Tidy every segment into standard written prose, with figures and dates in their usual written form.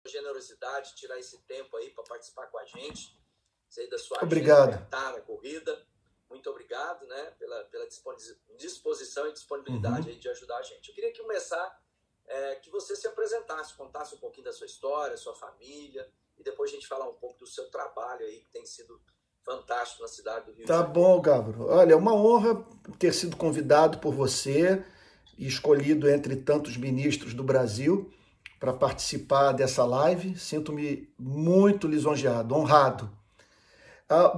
generosidade, tirar esse tempo aí para participar com a gente. Sei da sua Obrigado. agenda, corrida. Muito obrigado, né, pela disposição e disponibilidade aí de ajudar a gente. Eu queria começar que você se apresentasse, contasse um pouquinho da sua história, sua família, e depois a gente falar um pouco do seu trabalho aí, que tem sido fantástico na cidade do Rio de Tá Janeiro. bom, Gabro. Olha, é uma honra ter sido convidado por você e escolhido entre tantos ministros do Brasil para participar dessa live. Sinto-me muito lisonjeado, honrado.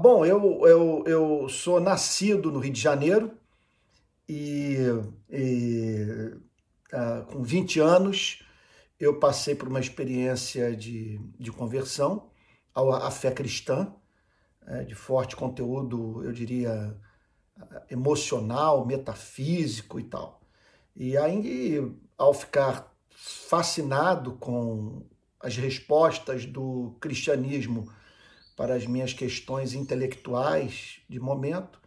Bom, eu sou nascido no Rio de Janeiro e, com 20 anos eu passei por uma experiência de conversão à fé cristã, de forte conteúdo, eu diria, emocional, metafísico e tal. E aí, ao ficar fascinado com as respostas do cristianismo para as minhas questões intelectuais de momento,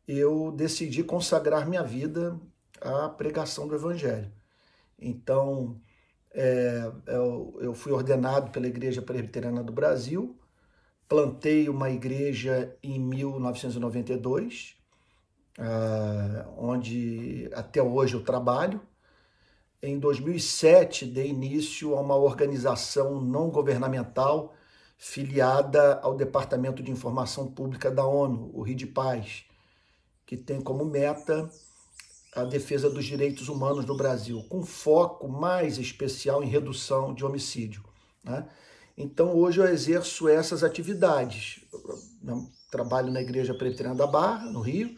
eu decidi consagrar minha vida à pregação do Evangelho. Então, eu fui ordenado pela Igreja Presbiteriana do Brasil, plantei uma igreja em 1992, onde até hoje eu trabalho. Em 2007, dei início a uma organização não governamental filiada ao Departamento de Informação Pública da ONU, o RIDPaz, que tem como meta a defesa dos direitos humanos no Brasil, com foco mais especial em redução de homicídio, né? Então, hoje eu exerço essas atividades. Eu trabalho na Igreja Presbiteriana da Barra, no Rio,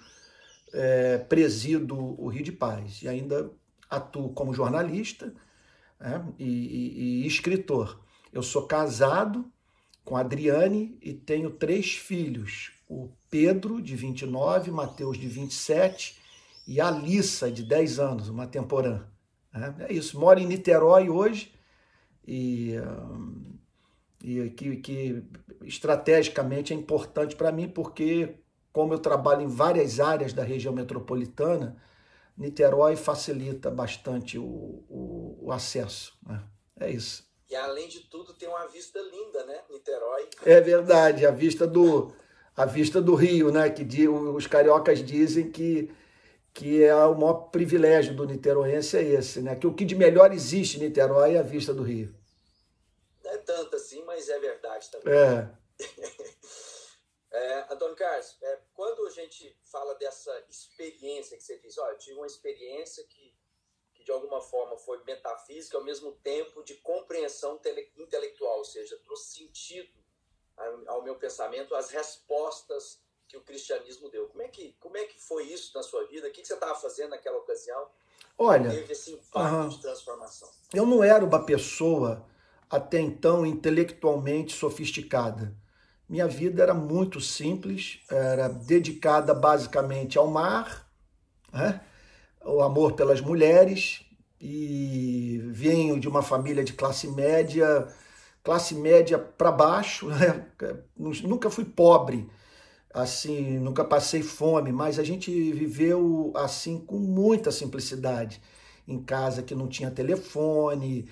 presido o RIDPaz e ainda atuo como jornalista, né, e escritor. Eu sou casado com a Adriane e tenho 3 filhos, o Pedro, de 29, Mateus, de 27, e a Alissa, de 10 anos, uma temporã. É isso, moro em Niterói hoje e que estrategicamente é importante para mim, porque como eu trabalho em várias áreas da região metropolitana, Niterói facilita bastante o acesso, né? É isso. E além de tudo tem uma vista linda, né, Niterói? É verdade, a vista do Rio, né? Que os cariocas dizem que é o maior privilégio do niteroense é esse, né? Que o que de melhor existe em Niterói é a vista do Rio. Não é tanto assim, mas é verdade também. Antônio Carlos, quando a gente fala dessa experiência que você diz, eu tive uma experiência que de alguma forma foi metafísica, ao mesmo tempo de compreensão intelectual, ou seja, trouxe sentido ao meu pensamento, as respostas que o cristianismo deu. Como é que foi isso na sua vida? O que você estava fazendo naquela ocasião? Olha, teve esse impacto de transformação? Eu não era uma pessoa até então intelectualmente sofisticada. Minha vida era muito simples, era dedicada basicamente ao mar, né? O amor pelas mulheres, e venho de uma família de classe média para baixo, né? Nunca fui pobre, assim, nunca passei fome, mas a gente viveu assim com muita simplicidade. Em casa que não tinha telefone,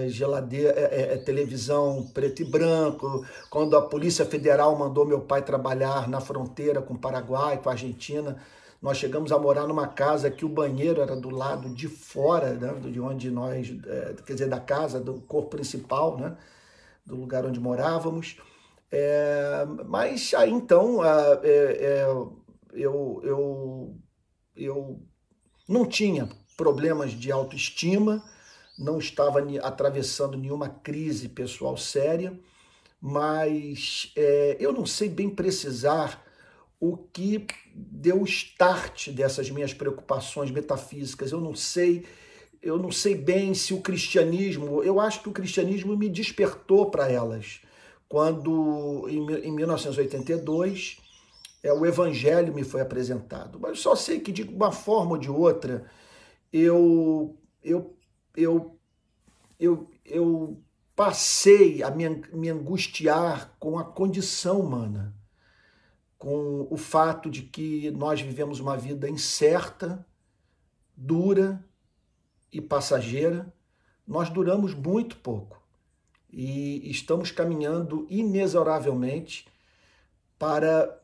geladeira, televisão preto e branco. Quando a Polícia Federal mandou meu pai trabalhar na fronteira com o Paraguai, com a Argentina, nós chegamos a morar numa casa que o banheiro era do lado de fora, né, de onde nós, quer dizer, da casa, do corpo principal, né, do lugar onde morávamos. Mas aí então eu não tinha problemas de autoestima, não estava atravessando nenhuma crise pessoal séria, mas eu não sei bem precisar o que deu o start dessas minhas preocupações metafísicas. Eu não sei bem se o cristianismo, eu acho que o cristianismo me despertou para elas, quando em 1982 o evangelho me foi apresentado. Mas só sei que de uma forma ou de outra eu passei a me angustiar com a condição humana, com o fato de que nós vivemos uma vida incerta, dura e passageira. Nós duramos muito pouco. e estamos caminhando inexoravelmente para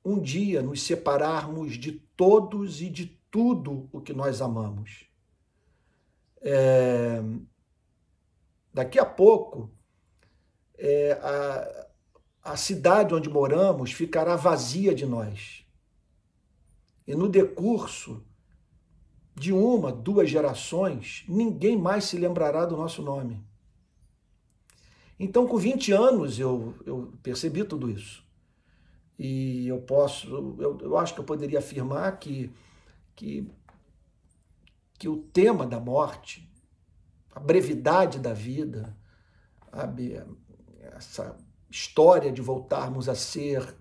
um dia nos separarmos de todos e de tudo o que nós amamos. Daqui a pouco, a cidade onde moramos ficará vazia de nós. E no decurso de 1, 2 gerações, ninguém mais se lembrará do nosso nome. Então, com 20 anos, eu percebi tudo isso. E eu acho que eu poderia afirmar que o tema da morte, a brevidade da vida, essa história de voltarmos a ser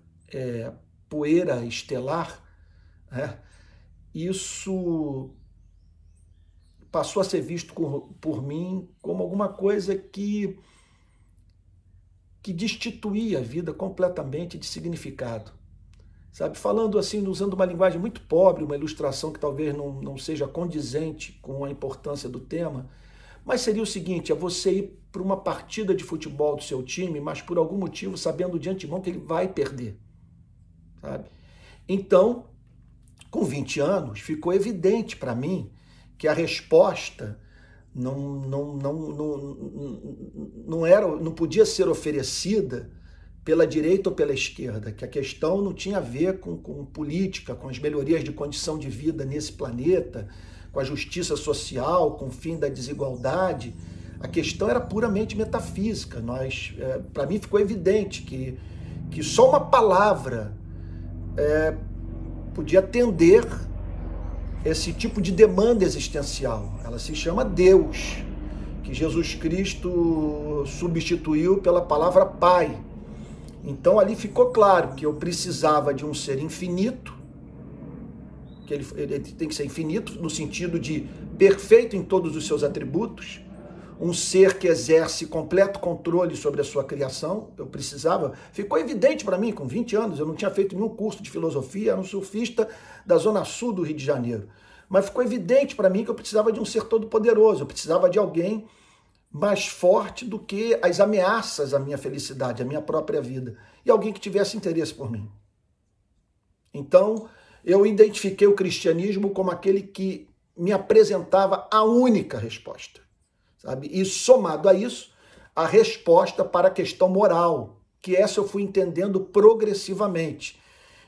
poeira estelar, isso passou a ser visto por mim como alguma coisa que destituía a vida completamente de significado. Sabe? Falando assim, usando uma linguagem muito pobre, uma ilustração que talvez não seja condizente com a importância do tema, mas seria o seguinte: é você ir para uma partida de futebol do seu time, mas por algum motivo sabendo de antemão que ele vai perder. Sabe? Então, com 20 anos, ficou evidente para mim que a resposta não podia ser oferecida pela direita ou pela esquerda, que a questão não tinha a ver com política, com as melhorias de condição de vida nesse planeta, com a justiça social, com o fim da desigualdade. A questão era puramente metafísica. Para mim ficou evidente que só uma palavra podia atender esse tipo de demanda existencial. Ela se chama Deus, que Jesus Cristo substituiu pela palavra Pai. Então ali ficou claro que eu precisava de um ser infinito, que ele tem que ser infinito no sentido de perfeito em todos os seus atributos, um ser que exerce completo controle sobre a sua criação. Eu precisava, ficou evidente para mim com 20 anos, eu não tinha feito nenhum curso de filosofia, era um surfista da zona sul do Rio de Janeiro, mas ficou evidente para mim que eu precisava de um ser todo-poderoso, eu precisava de alguém mais forte do que as ameaças à minha felicidade, à minha própria vida, e alguém que tivesse interesse por mim. Então, eu identifiquei o cristianismo como aquele que me apresentava a única resposta, sabe? E somado a isso, a resposta para a questão moral, que essa eu fui entendendo progressivamente,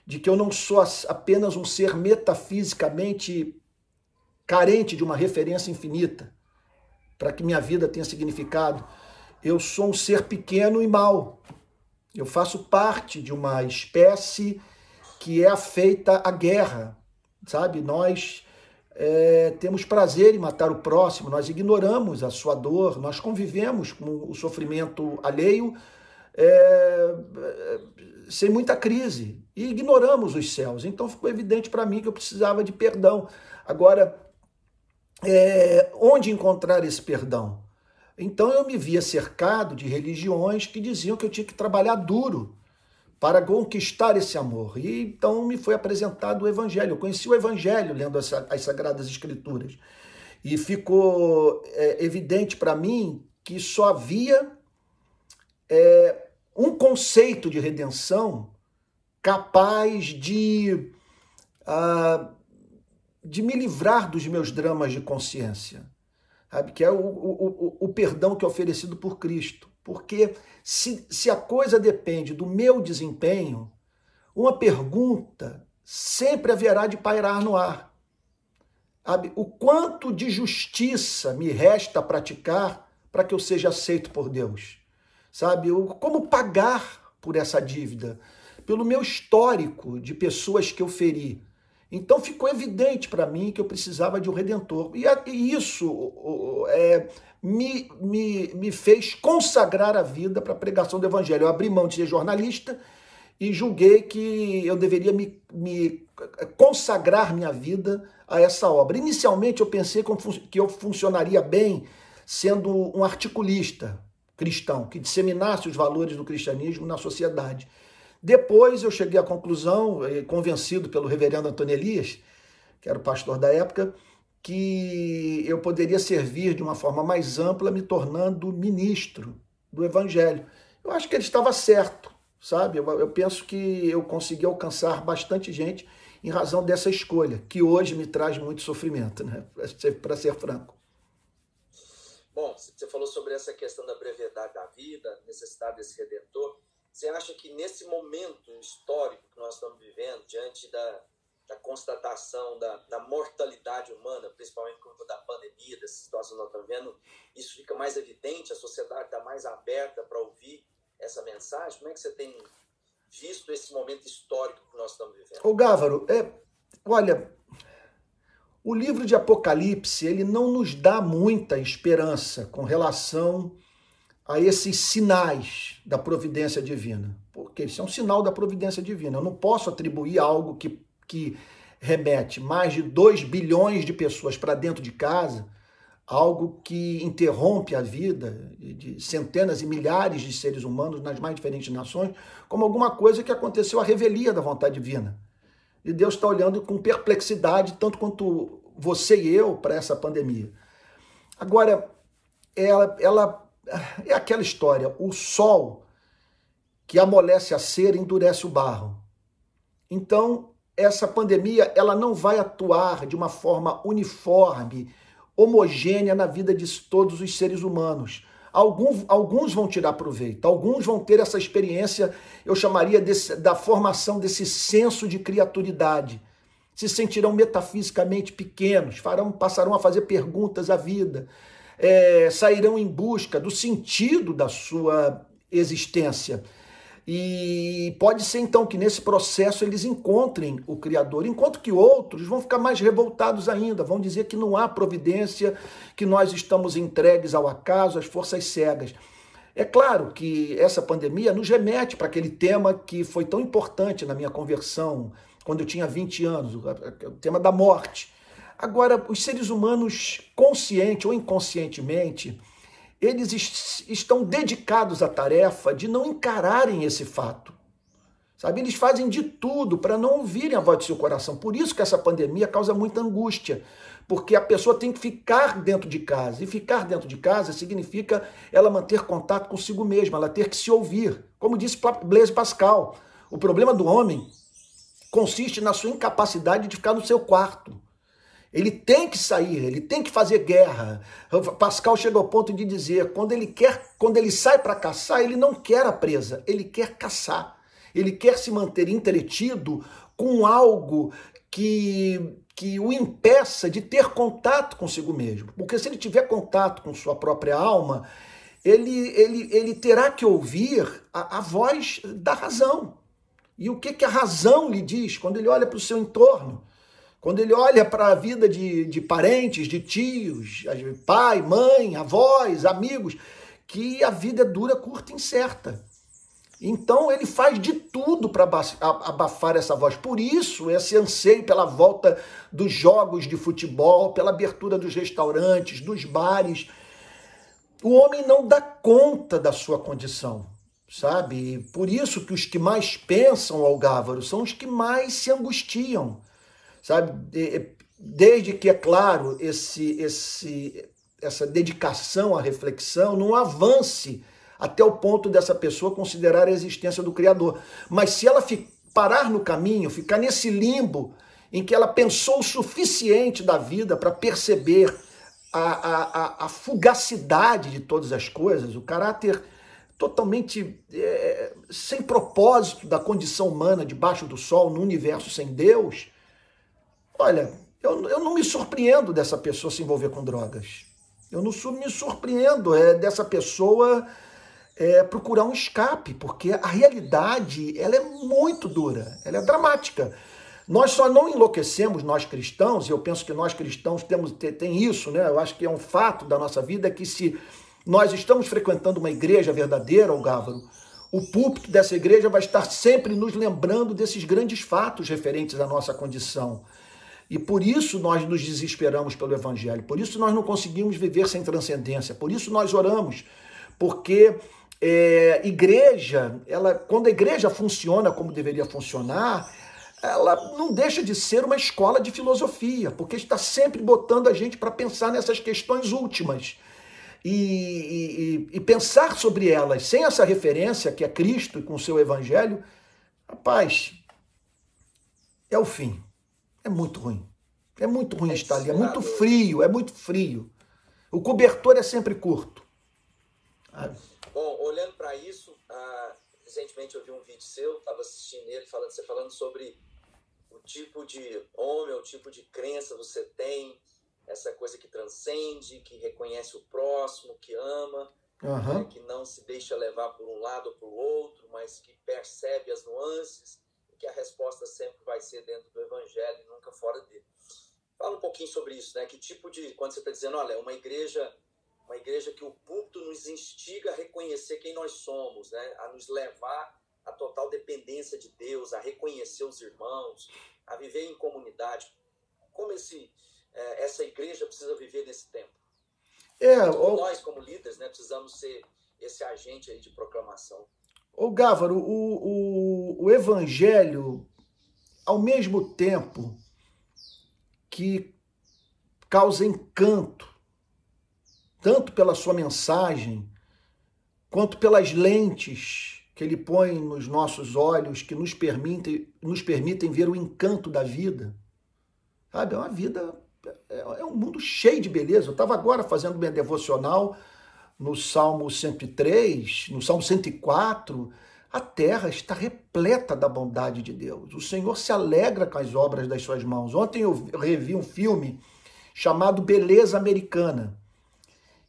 de que eu não sou apenas um ser metafisicamente carente de uma referência infinita, para que minha vida tenha significado. Eu sou um ser pequeno e mau. Eu faço parte de uma espécie que é afeita à guerra, sabe? Nós temos prazer em matar o próximo, nós ignoramos a sua dor, nós convivemos com o sofrimento alheio sem muita crise e ignoramos os céus. Então ficou evidente para mim que eu precisava de perdão. Agora, onde encontrar esse perdão? Então eu me via cercado de religiões que diziam que eu tinha que trabalhar duro para conquistar esse amor. E então me foi apresentado o Evangelho. Eu conheci o Evangelho lendo as Sagradas Escrituras. E ficou evidente para mim que só havia um conceito de redenção capaz de me livrar dos meus dramas de consciência, sabe? Que é o perdão que é oferecido por Cristo. Porque se a coisa depende do meu desempenho, uma pergunta sempre haverá de pairar no ar. Sabe? O quanto de justiça me resta praticar para que eu seja aceito por Deus? Sabe? Como pagar por essa dívida? Pelo meu histórico de pessoas que eu feri. Então ficou evidente para mim que eu precisava de um Redentor. E isso me fez consagrar a vida para a pregação do Evangelho. Eu abri mão de ser jornalista e julguei que eu deveria me consagrar minha vida a essa obra. Inicialmente eu pensei que eu funcionaria bem sendo um articulista cristão, que disseminasse os valores do cristianismo na sociedade. Depois eu cheguei à conclusão, convencido pelo reverendo Antônio Elias, que era o pastor da época, que eu poderia servir de uma forma mais ampla, me tornando ministro do Evangelho. Eu acho que ele estava certo, sabe? Eu penso que eu consegui alcançar bastante gente em razão dessa escolha, que hoje me traz muito sofrimento, né? Para ser franco. Bom, você falou sobre essa questão da brevidade da vida, necessidade desse redentor. Você acha que nesse momento histórico que nós estamos vivendo, diante da constatação da mortalidade humana, principalmente por conta da pandemia, dessa situação que nós estamos vendo, isso fica mais evidente, a sociedade está mais aberta para ouvir essa mensagem? Como é que você tem visto esse momento histórico que nós estamos vivendo? Ô Gávaro, olha, o livro de Apocalipse, ele não nos dá muita esperança com relação a esses sinais da providência divina, porque isso é um sinal da providência divina. Eu não posso atribuir algo que remete mais de 2 bilhões de pessoas para dentro de casa, algo que interrompe a vida de centenas e milhares de seres humanos nas mais diferentes nações, como alguma coisa que aconteceu à revelia da vontade divina. E Deus está olhando com perplexidade, tanto quanto você e eu, para essa pandemia. Agora, ela é aquela história, o sol que amolece a cera endurece o barro. Então, essa pandemia ela não vai atuar de uma forma uniforme, homogênea na vida de todos os seres humanos. Alguns vão tirar proveito, alguns vão ter essa experiência, eu chamaria da formação desse senso de criaturidade. Se sentirão metafisicamente pequenos, passarão a fazer perguntas à vida, sairão em busca do sentido da sua existência. E pode ser, então, que nesse processo eles encontrem o Criador, enquanto que outros vão ficar mais revoltados ainda, vão dizer que não há providência, que nós estamos entregues ao acaso, às forças cegas. É claro que essa pandemia nos remete para aquele tema que foi tão importante na minha conversão, quando eu tinha 20 anos, o tema da morte. Agora, os seres humanos, consciente ou inconscientemente, eles estão dedicados à tarefa de não encararem esse fato. Sabe? Eles fazem de tudo para não ouvirem a voz do seu coração. Por isso que essa pandemia causa muita angústia, porque a pessoa tem que ficar dentro de casa. E ficar dentro de casa significa ela manter contato consigo mesma, ela ter que se ouvir. Como disse Blaise Pascal, o problema do homem consiste na sua incapacidade de ficar no seu quarto. Ele tem que sair, ele tem que fazer guerra. Pascal chega ao ponto de dizer, quando ele sai para caçar, ele não quer a presa, ele quer caçar. Ele quer se manter entretido com algo que o impeça de ter contato consigo mesmo. Porque se ele tiver contato com sua própria alma, ele terá que ouvir a voz da razão. E o que a razão lhe diz quando ele olha para o seu entorno? Quando ele olha para a vida de parentes, de tios, pai, mãe, avós, amigos, que a vida é dura, curta e incerta. Então ele faz de tudo para abafar essa voz. Por isso, esse anseio pela volta dos jogos de futebol, pela abertura dos restaurantes, dos bares. O homem não dá conta da sua condição, sabe? Por isso que os que mais pensam, Algávaro, são os que mais se angustiam. Sabe, desde que, é claro, essa dedicação à reflexão não avance até o ponto dessa pessoa considerar a existência do Criador. Mas se ela parar no caminho, ficar nesse limbo em que ela pensou o suficiente da vida para perceber a fugacidade de todas as coisas, o caráter totalmente sem propósito da condição humana debaixo do sol, no universo sem Deus. Olha, eu não me surpreendo dessa pessoa se envolver com drogas. Eu não me surpreendo dessa pessoa procurar um escape, porque a realidade ela é muito dura, ela é dramática. Nós só não enlouquecemos, nós cristãos, e eu penso que nós cristãos tem isso, né? Eu acho que é um fato da nossa vida, que se nós estamos frequentando uma igreja verdadeira, Algávaro, o púlpito dessa igreja vai estar sempre nos lembrando desses grandes fatos referentes à nossa condição. E por isso nós nos desesperamos pelo Evangelho, por isso nós não conseguimos viver sem transcendência, por isso nós oramos, porque igreja, quando a igreja funciona como deveria funcionar, ela não deixa de ser uma escola de filosofia, porque está sempre botando a gente para pensar nessas questões últimas. e pensar sobre elas sem essa referência, que é Cristo e com o seu evangelho, rapaz, é o fim. É muito ruim. É muito ruim estar ali. É muito frio, é muito frio. O cobertor é sempre curto. Bom, olhando para isso, recentemente eu vi um vídeo seu, estava assistindo ele, você falando sobre o tipo de homem, o tipo de crença você tem, essa coisa que transcende, que reconhece o próximo, que ama, né, que não se deixa levar por um lado ou por outro, mas que percebe as nuances, e que a resposta sempre vai ser dentro do evangelho e nunca fora dele. Fala um pouquinho sobre isso, né? Que tipo de... Quando você está dizendo, olha, uma igreja que o púlpito nos instiga a reconhecer quem nós somos, né? A nos levar à total dependência de Deus, a reconhecer os irmãos, a viver em comunidade. Como essa igreja precisa viver nesse tempo? Nós, como líderes, né, precisamos ser esse agente aí de proclamação. Ô Gávaro, o evangelho, ao mesmo tempo que causa encanto, tanto pela sua mensagem, quanto pelas lentes que ele põe nos nossos olhos, que nos permitem ver o encanto da vida. Sabe, é uma vida, é um mundo cheio de beleza. Eu estava agora fazendo minha devocional no Salmo 103, no Salmo 104, a terra está repleta da bondade de Deus. O Senhor se alegra com as obras das suas mãos. Ontem eu revi um filme chamado Beleza Americana.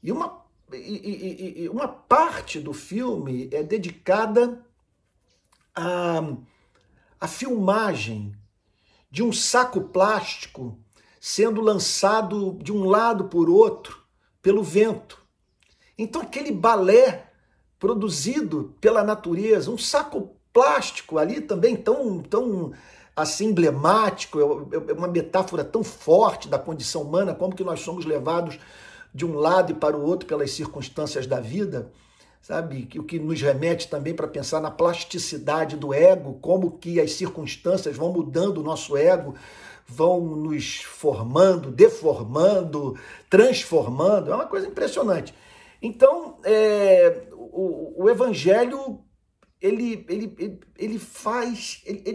E uma parte do filme é dedicada à filmagem de um saco plástico sendo lançado de um lado por outro pelo vento. Então aquele balé produzido pela natureza, um saco plástico ali também tão assim emblemático, é uma metáfora tão forte da condição humana, como que nós somos levados de um lado e para o outro pelas circunstâncias da vida, sabe? O que nos remete também para pensar na plasticidade do ego, como que as circunstâncias vão mudando o nosso ego, vão nos formando, deformando, transformando, é uma coisa impressionante. Então, o evangelho, ele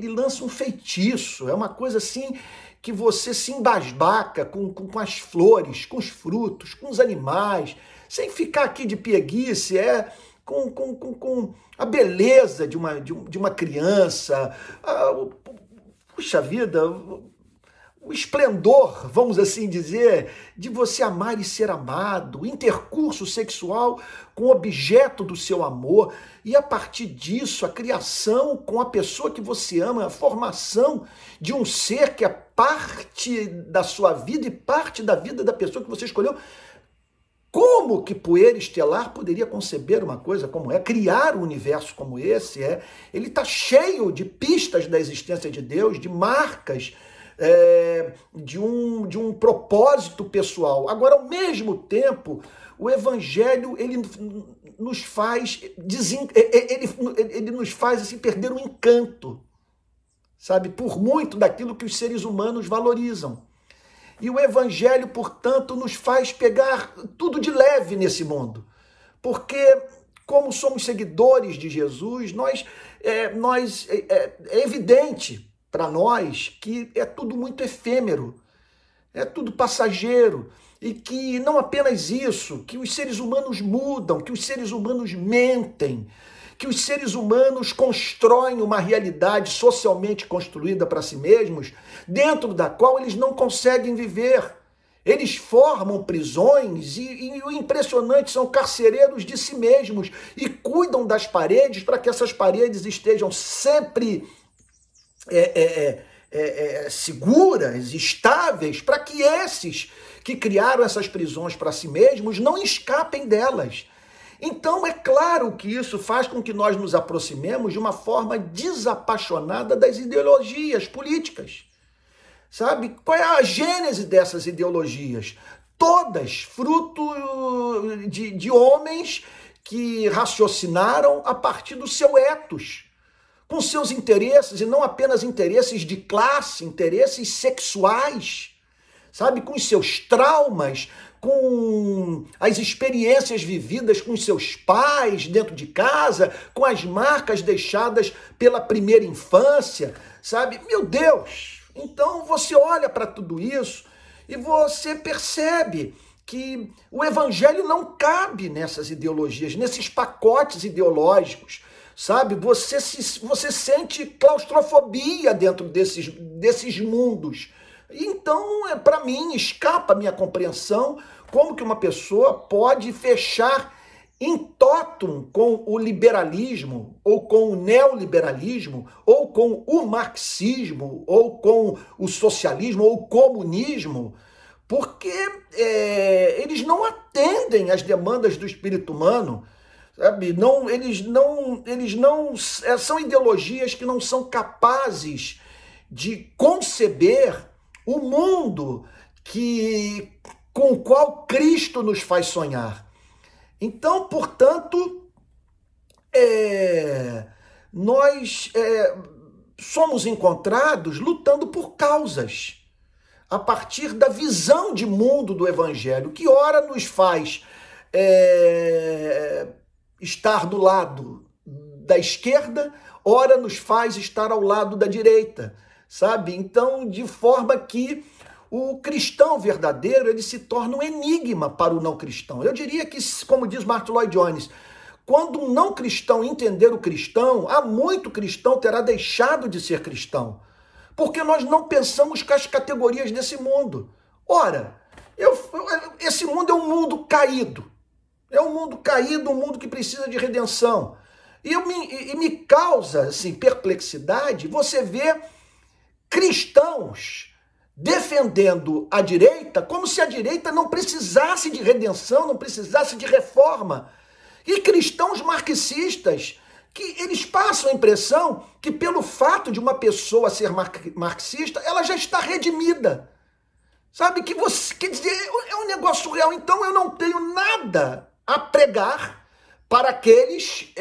lança um feitiço, é uma coisa assim que você se embasbaca com as flores, com os frutos, com os animais, sem ficar aqui de pieguice, com a beleza de uma criança, puxa vida, o esplendor, vamos assim dizer, de você amar e ser amado, o intercurso sexual com o objeto do seu amor, e a partir disso, a criação com a pessoa que você ama, a formação de um ser que é parte da sua vida e parte da vida da pessoa que você escolheu. Como que Poeira Estelar poderia conceber uma coisa como criar um universo como esse? Ele está cheio de pistas da existência de Deus, de marcas, de um propósito pessoal. Agora, ao mesmo tempo, o evangelho ele nos faz assim, perder o encanto, sabe, por muito daquilo que os seres humanos valorizam. E o evangelho, portanto, nos faz pegar tudo de leve nesse mundo, porque como somos seguidores de Jesus, é evidente para nós que é tudo muito efêmero, é tudo passageiro, e que não apenas isso, que os seres humanos mudam, que os seres humanos mentem, que os seres humanos constroem uma realidade socialmente construída para si mesmos, dentro da qual eles não conseguem viver. Eles formam prisões e o impressionante são carcereiros de si mesmos e cuidam das paredes para que essas paredes estejam sempre seguras, estáveis, para que esses que criaram essas prisões para si mesmos não escapem delas. Então, é claro que isso faz com que nós nos aproximemos de uma forma desapaixonada das ideologias políticas. Sabe? Qual é a gênese dessas ideologias? Todas fruto de homens que raciocinaram a partir do seu ethos, com seus interesses, e não apenas interesses de classe, interesses sexuais, sabe? Com os seus traumas, com as experiências vividas com os seus pais dentro de casa, com as marcas deixadas pela primeira infância, sabe? Meu Deus! Então você olha para tudo isso e você percebe que o evangelho não cabe nessas ideologias, nesses pacotes ideológicos, sabe? Você sente claustrofobia dentro desses mundos. Então, para mim, escapa a minha compreensão como que uma pessoa pode fechar em totum com o liberalismo, ou com o neoliberalismo, ou com o marxismo, ou com o socialismo, ou o comunismo, porque eles não atendem às demandas do espírito humano, sabe? Eles não são ideologias que não são capazes de conceber o mundo com o qual Cristo nos faz sonhar. Então, portanto, nós somos encontrados lutando por causas, a partir da visão de mundo do Evangelho, que ora nos faz estar do lado da esquerda, ora nos faz estar ao lado da direita, sabe? Então, de forma que o cristão verdadeiro ele se torna um enigma para o não cristão. Eu diria que, como diz Martin Lloyd Jones, quando um não cristão entender o cristão, há muito cristão terá deixado de ser cristão, porque nós não pensamos com as categorias desse mundo. Ora, esse mundo é um mundo caído. É um mundo caído, um mundo que precisa de redenção. E me causa assim, perplexidade você ver cristãos defendendo a direita como se a direita não precisasse de redenção, não precisasse de reforma. E cristãos marxistas que eles passam a impressão que pelo fato de uma pessoa ser marxista, ela já está redimida. Sabe, que você, quer dizer, é um negócio real. Então eu não tenho nada a pregar para aqueles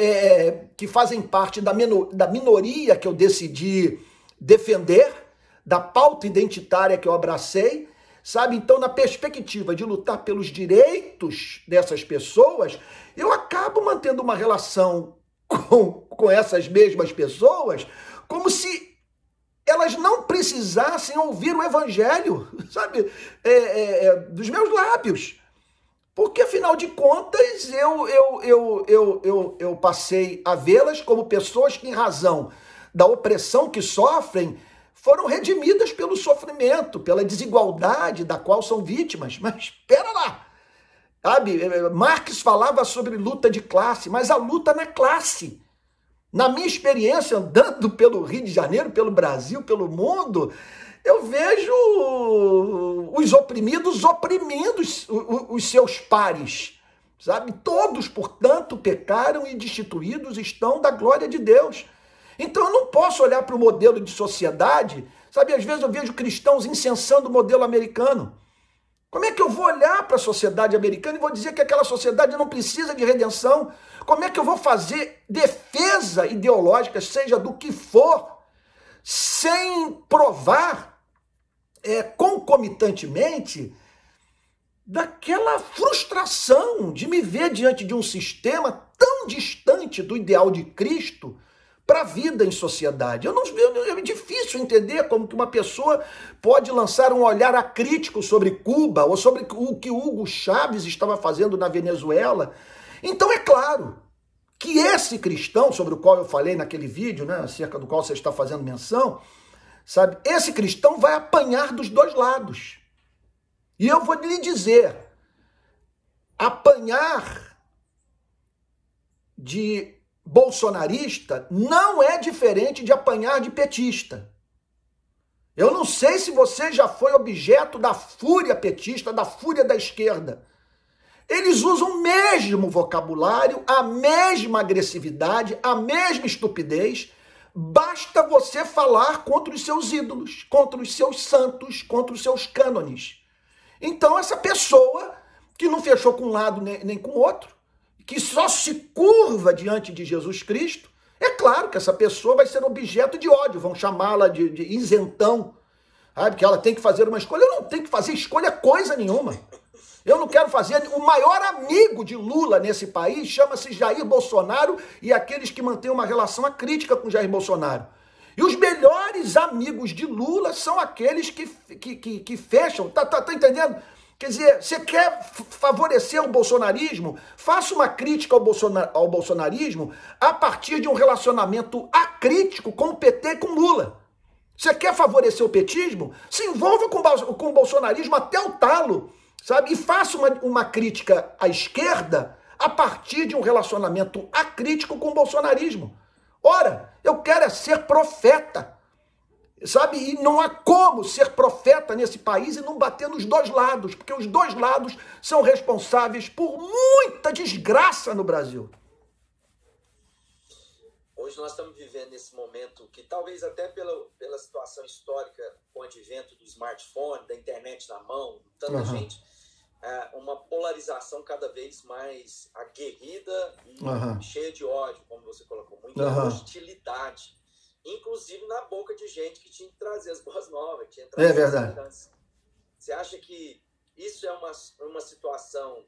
que fazem parte da minoria que eu decidi defender, da pauta identitária que eu abracei, sabe? Então, na perspectiva de lutar pelos direitos dessas pessoas, eu acabo mantendo uma relação com essas mesmas pessoas como se elas não precisassem ouvir o evangelho, sabe? Dos meus lábios. Porque, afinal de contas, eu passei a vê-las como pessoas que, em razão da opressão que sofrem, foram redimidas pelo sofrimento, pela desigualdade da qual são vítimas. Mas espera lá, sabe? Marx falava sobre luta de classe, mas a luta na classe. Na minha experiência, andando pelo Rio de Janeiro, pelo Brasil, pelo mundo, eu vejo os oprimidos oprimindo os seus pares, sabe? Todos, portanto, pecaram e destituídos estão da glória de Deus. Então eu não posso olhar para o modelo de sociedade, sabe? Às vezes eu vejo cristãos incensando o modelo americano. Como é que eu vou olhar para a sociedade americana e vou dizer que aquela sociedade não precisa de redenção? Como é que eu vou fazer defesa ideológica, seja do que for, sem provar concomitantemente daquela frustração de me ver diante de um sistema tão distante do ideal de Cristo para a vida em sociedade? É difícil entender como que uma pessoa pode lançar um olhar acrítico sobre Cuba ou sobre o que Hugo Chávez estava fazendo na Venezuela. Então é claro que esse cristão, sobre o qual eu falei naquele vídeo, né, acerca do qual você está fazendo menção, sabe, esse cristão vai apanhar dos dois lados. E eu vou lhe dizer, apanhar de bolsonarista não é diferente de apanhar de petista. Eu não sei se você já foi objeto da fúria petista, da fúria da esquerda. Eles usam o mesmo vocabulário, a mesma agressividade, a mesma estupidez. Basta você falar contra os seus ídolos, contra os seus santos, contra os seus cânones. Então essa pessoa que não fechou com um lado nem com o outro, que só se curva diante de Jesus Cristo, é claro que essa pessoa vai ser objeto de ódio, vão chamá-la de isentão. sabe? Que ela tem que fazer uma escolha. Eu não tenho que fazer escolha coisa nenhuma. Eu não quero fazer... O maior amigo de Lula nesse país chama-se Jair Bolsonaro e aqueles que mantêm uma relação acrítica com Jair Bolsonaro. E os melhores amigos de Lula são aqueles que fecham. Tá entendendo? Quer dizer, você quer favorecer o bolsonarismo? Faça uma crítica ao bolsonarismo a partir de um relacionamento acrítico com o PT e com Lula. Você quer favorecer o petismo? Se envolva com o bolsonarismo até o talo, sabe? E faça uma crítica à esquerda a partir de um relacionamento acrítico com o bolsonarismo. Ora, eu quero é ser profeta, sabe? E não há como ser profeta nesse país e não bater nos dois lados, porque os dois lados são responsáveis por muita desgraça no Brasil. Hoje nós estamos vivendo esse momento que talvez até pela situação histórica, com o advento do smartphone, da internet na mão, tanta gente, uma polarização cada vez mais aguerrida e cheia de ódio, como você colocou, muita hostilidade, inclusive na boca de gente que tinha que trazer as boas novas, que tinha que trazer as esperanças. Você acha que isso é uma situação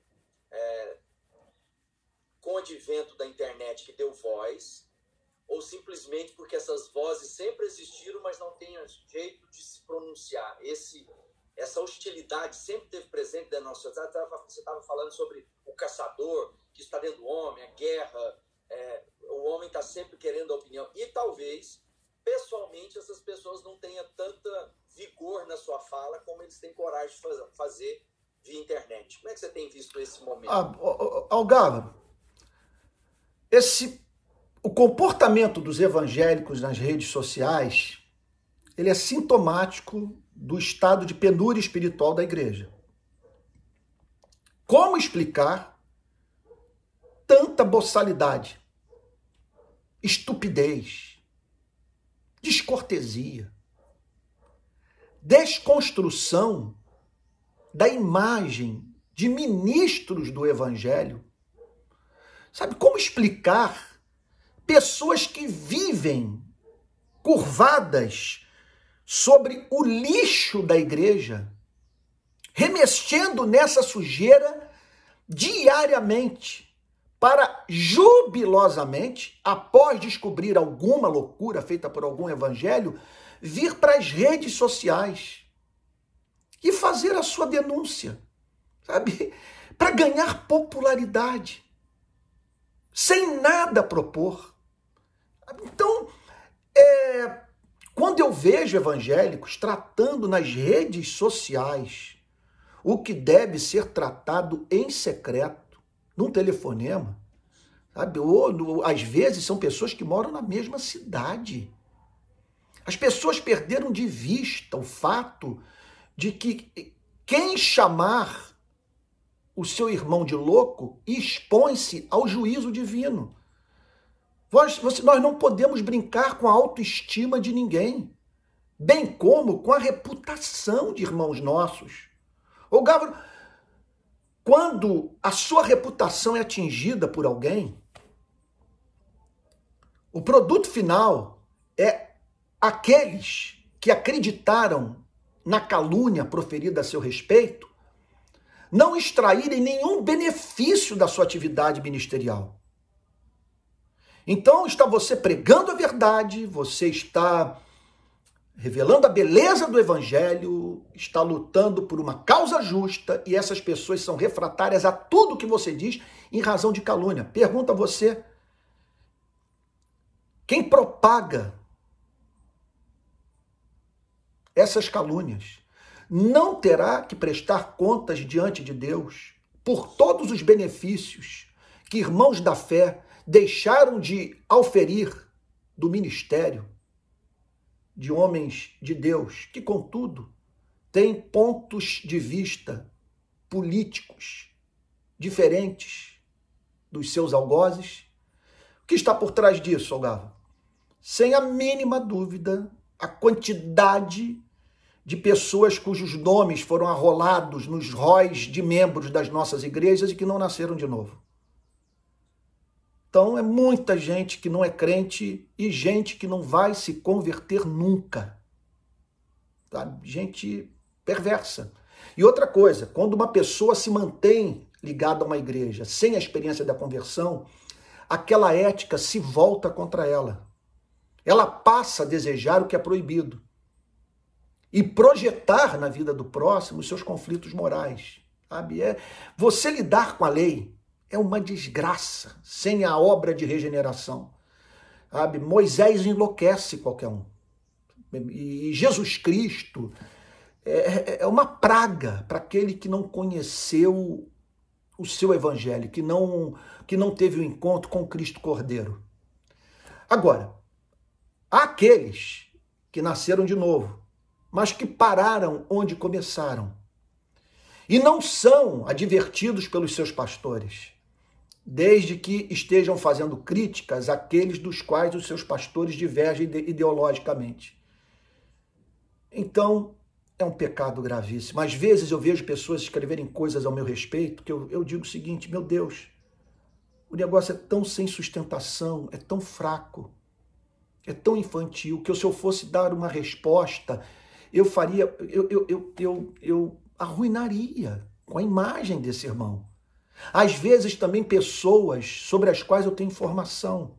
com o advento da internet que deu voz, ou simplesmente porque essas vozes sempre existiram, mas não tem jeito de se pronunciar? Essa hostilidade sempre esteve presente dentro da nossa sociedade. Você estava falando sobre o caçador, que está dentro do homem, a guerra, o homem está sempre querendo a opinião. E talvez, pessoalmente, essas pessoas não tenham tanta vigor na sua fala como eles têm coragem de fazer via internet. Como é que você tem visto esse momento? Algava, o comportamento dos evangélicos nas redes sociais, ele é sintomático do estado de penúria espiritual da igreja. Como explicar tanta boçalidade, estupidez, descortesia, desconstrução da imagem de ministros do evangelho? Sabe, como explicar pessoas que vivem curvadas sobre o lixo da igreja, remexendo nessa sujeira diariamente, para jubilosamente, após descobrir alguma loucura feita por algum evangelho, vir para as redes sociais e fazer a sua denúncia, sabe? Para ganhar popularidade, sem nada a propor. Então, quando eu vejo evangélicos tratando nas redes sociais o que deve ser tratado em secreto, num telefonema, sabe? Ou, às vezes, são pessoas que moram na mesma cidade. As pessoas perderam de vista o fato de que quem chamar o seu irmão de louco expõe-se ao juízo divino. Nós não podemos brincar com a autoestima de ninguém, bem como com a reputação de irmãos nossos. Ô Gávaro, quando a sua reputação é atingida por alguém, o produto final é aqueles que acreditaram na calúnia proferida a seu respeito não extraírem nenhum benefício da sua atividade ministerial. Então está você pregando a verdade, você está revelando a beleza do evangelho, está lutando por uma causa justa e essas pessoas são refratárias a tudo que você diz em razão de calúnia. Pergunta a você, quem propaga essas calúnias não terá que prestar contas diante de Deus por todos os benefícios que irmãos da fé deixaram de auferir do ministério de homens de Deus, que, contudo, têm pontos de vista políticos diferentes dos seus algozes? O que está por trás disso, Algava? Sem a mínima dúvida, a quantidade de pessoas cujos nomes foram arrolados nos róis de membros das nossas igrejas e que não nasceram de novo. Então, é muita gente que não é crente e gente que não vai se converter nunca. tá? Gente perversa. E outra coisa, quando uma pessoa se mantém ligada a uma igreja sem a experiência da conversão, aquela ética se volta contra ela. Ela passa a desejar o que é proibido e projetar na vida do próximo os seus conflitos morais. Sabe? Você lidar com a lei é uma desgraça sem a obra de regeneração. Sabe? Moisés enlouquece qualquer um. E Jesus Cristo é uma praga para aquele que não conheceu o seu evangelho, que não teve o encontro com Cristo Cordeiro. Agora, há aqueles que nasceram de novo, mas que pararam onde começaram e não são advertidos pelos seus pastores, desde que estejam fazendo críticas àqueles dos quais os seus pastores divergem ideologicamente. Então, é um pecado gravíssimo. Às vezes eu vejo pessoas escreverem coisas ao meu respeito que eu digo o seguinte: meu Deus, o negócio é tão sem sustentação, é tão fraco, é tão infantil, que se eu fosse dar uma resposta, eu faria, eu arruinaria com a imagem desse irmão. Às vezes também pessoas sobre as quais eu tenho informação,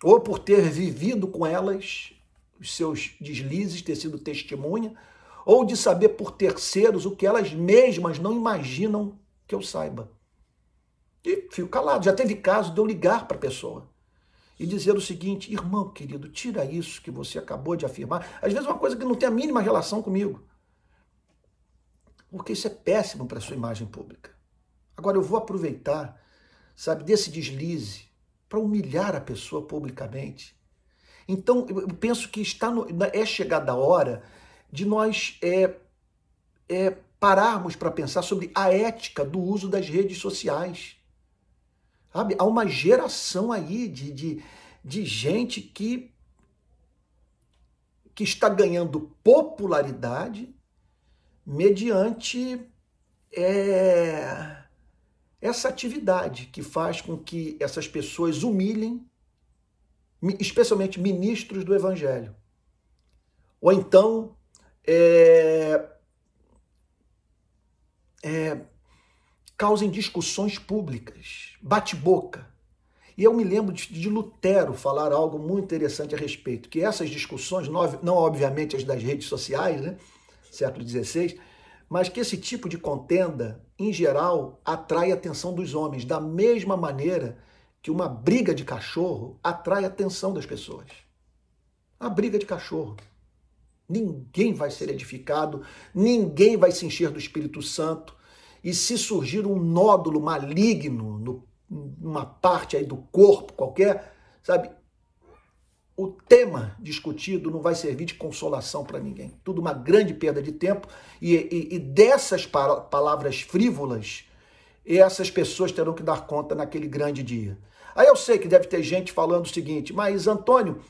ou por ter vivido com elas os seus deslizes, ter sido testemunha, ou de saber por terceiros o que elas mesmas não imaginam que eu saiba. E fico calado. Já teve caso de eu ligar para a pessoa e dizer o seguinte: irmão querido, tira isso que você acabou de afirmar. Às vezes uma coisa que não tem a mínima relação comigo. Porque isso é péssimo para a sua imagem pública. Agora eu vou aproveitar, sabe, desse deslize para humilhar a pessoa publicamente. Então eu penso que é chegada a hora de nós pararmos para pensar sobre a ética do uso das redes sociais. Sabe? Há uma geração aí de gente que está ganhando popularidade mediante essa atividade que faz com que essas pessoas humilhem, especialmente ministros do Evangelho. Ou então causem discussões públicas, bate-boca. E eu me lembro de Lutero falar algo muito interessante a respeito, que essas discussões, não obviamente as das redes sociais, né, século XVI, mas que esse tipo de contenda, em geral, atrai a atenção dos homens, da mesma maneira que uma briga de cachorro atrai a atenção das pessoas. A briga de cachorro. Ninguém vai ser edificado, ninguém vai se encher do Espírito Santo, e se surgir um nódulo maligno numa parte aí do corpo qualquer, sabe, o tema discutido não vai servir de consolação para ninguém. Tudo uma grande perda de tempo, e dessas palavras frívolas, essas pessoas terão que dar conta naquele grande dia. Aí eu sei que deve ter gente falando o seguinte: mas Antônio,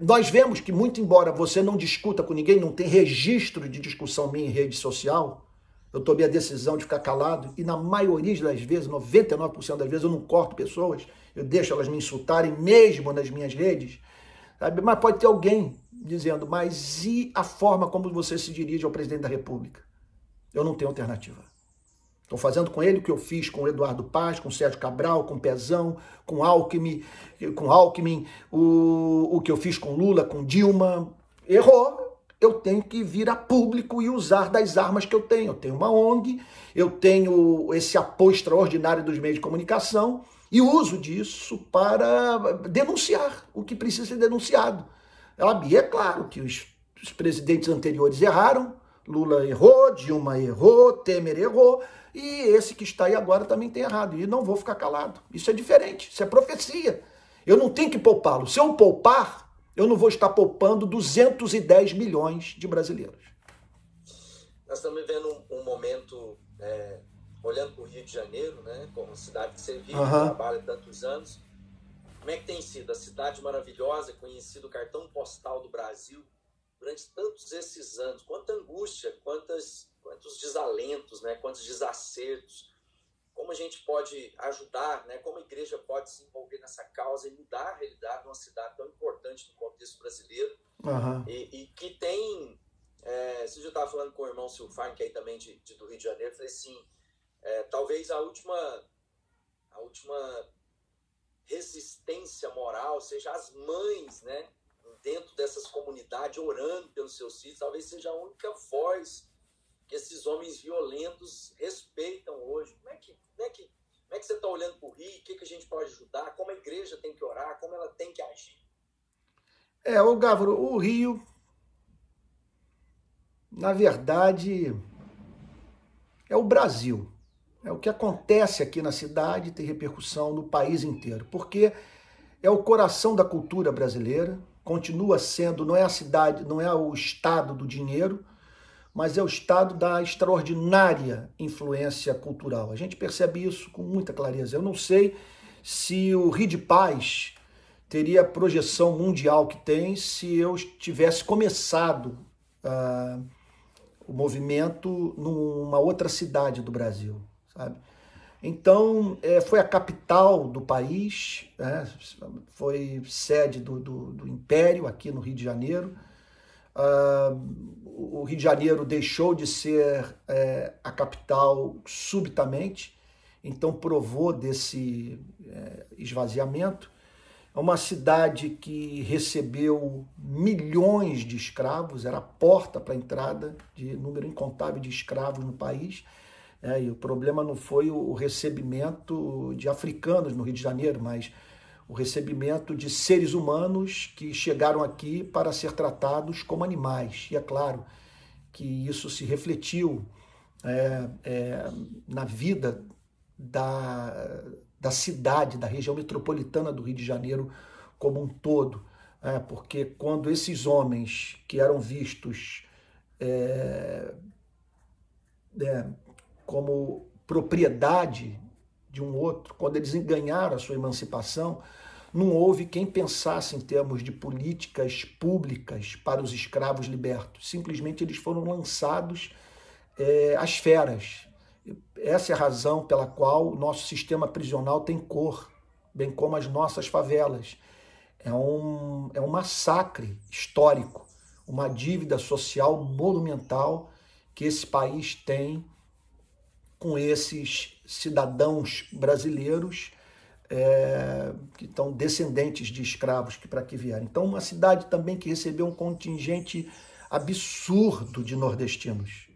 nós vemos que, muito embora você não discuta com ninguém, não tem registro de discussão minha em rede social, eu tomei a decisão de ficar calado, e na maioria das vezes, 99% das vezes, eu não corto pessoas, eu deixo elas me insultarem mesmo nas minhas redes, sabe? Mas pode ter alguém dizendo: mas e a forma como você se dirige ao presidente da República? Eu não tenho alternativa. Estou fazendo com ele o que eu fiz com o Eduardo Paz, com o Sérgio Cabral, com o Pezão, com Alckmin, o que eu fiz com Lula, com Dilma. Errou. Eu tenho que vir a público e usar das armas que eu tenho. Eu tenho uma ONG, eu tenho esse apoio extraordinário dos meios de comunicação e uso disso para denunciar o que precisa ser denunciado. E é claro que os presidentes anteriores erraram, Lula errou, Dilma errou, Temer errou, e esse que está aí agora também tem errado. E não vou ficar calado. Isso é diferente, isso é profecia. Eu não tenho que poupá-lo. Se eu poupar, eu não vou estar poupando 210 milhões de brasileiros. Nós estamos vivendo um momento, olhando para o Rio de Janeiro, né, como cidade que você vive, trabalha há tantos anos. Como é que tem sido? A cidade maravilhosa, conhecido o cartão postal do Brasil, durante tantos esses anos. Quanta angústia, quantos desalentos, né, quantos desacertos. como a gente pode ajudar, né? Como a igreja pode se envolver nessa causa e mudar a realidade de uma cidade tão importante no contexto brasileiro, e que tem... você já estava falando com o irmão Silfarn, que é aí também do Rio de Janeiro, eu falei assim, talvez a última resistência moral seja as mães, né? Dentro dessas comunidades, orando pelos seus filhos, talvez seja a única voz que esses homens violentos respeitam hoje. Como é que você está olhando para o Rio? O que a gente pode ajudar? Como a igreja tem que orar? Como ela tem que agir? Ô Gávaro, o Rio, na verdade, é o Brasil. O que acontece aqui na cidade tem repercussão no país inteiro, porque é o coração da cultura brasileira, continua sendo, não é a cidade, não é o estado do dinheiro, mas é o estado da extraordinária influência cultural. A gente percebe isso com muita clareza. Eu não sei se o Rio de Paz teria a projeção mundial que tem se eu tivesse começado o movimento numa outra cidade do Brasil, sabe? Então, foi a capital do país, né? Foi sede do Império aqui no Rio de Janeiro. O Rio de Janeiro deixou de ser a capital subitamente, então provou desse esvaziamento. É uma cidade que recebeu milhões de escravos, era a porta para a entrada de número incontável de escravos no país. E o problema não foi o recebimento de africanos no Rio de Janeiro, mas o recebimento de seres humanos que chegaram aqui para ser tratados como animais. E é claro que isso se refletiu na vida da cidade, da região metropolitana do Rio de Janeiro como um todo. Porque quando esses homens que eram vistos como propriedade de um outro, quando eles ganharam a sua emancipação, não houve quem pensasse em termos de políticas públicas para os escravos libertos. Simplesmente eles foram lançados às feras. Essa é a razão pela qual o nosso sistema prisional tem cor, bem como as nossas favelas. É um massacre histórico, uma dívida social monumental que esse país tem com esses cidadãos brasileiros que estão descendentes de escravos que para aqui vieram. Então, uma cidade também que recebeu um contingente absurdo de nordestinos.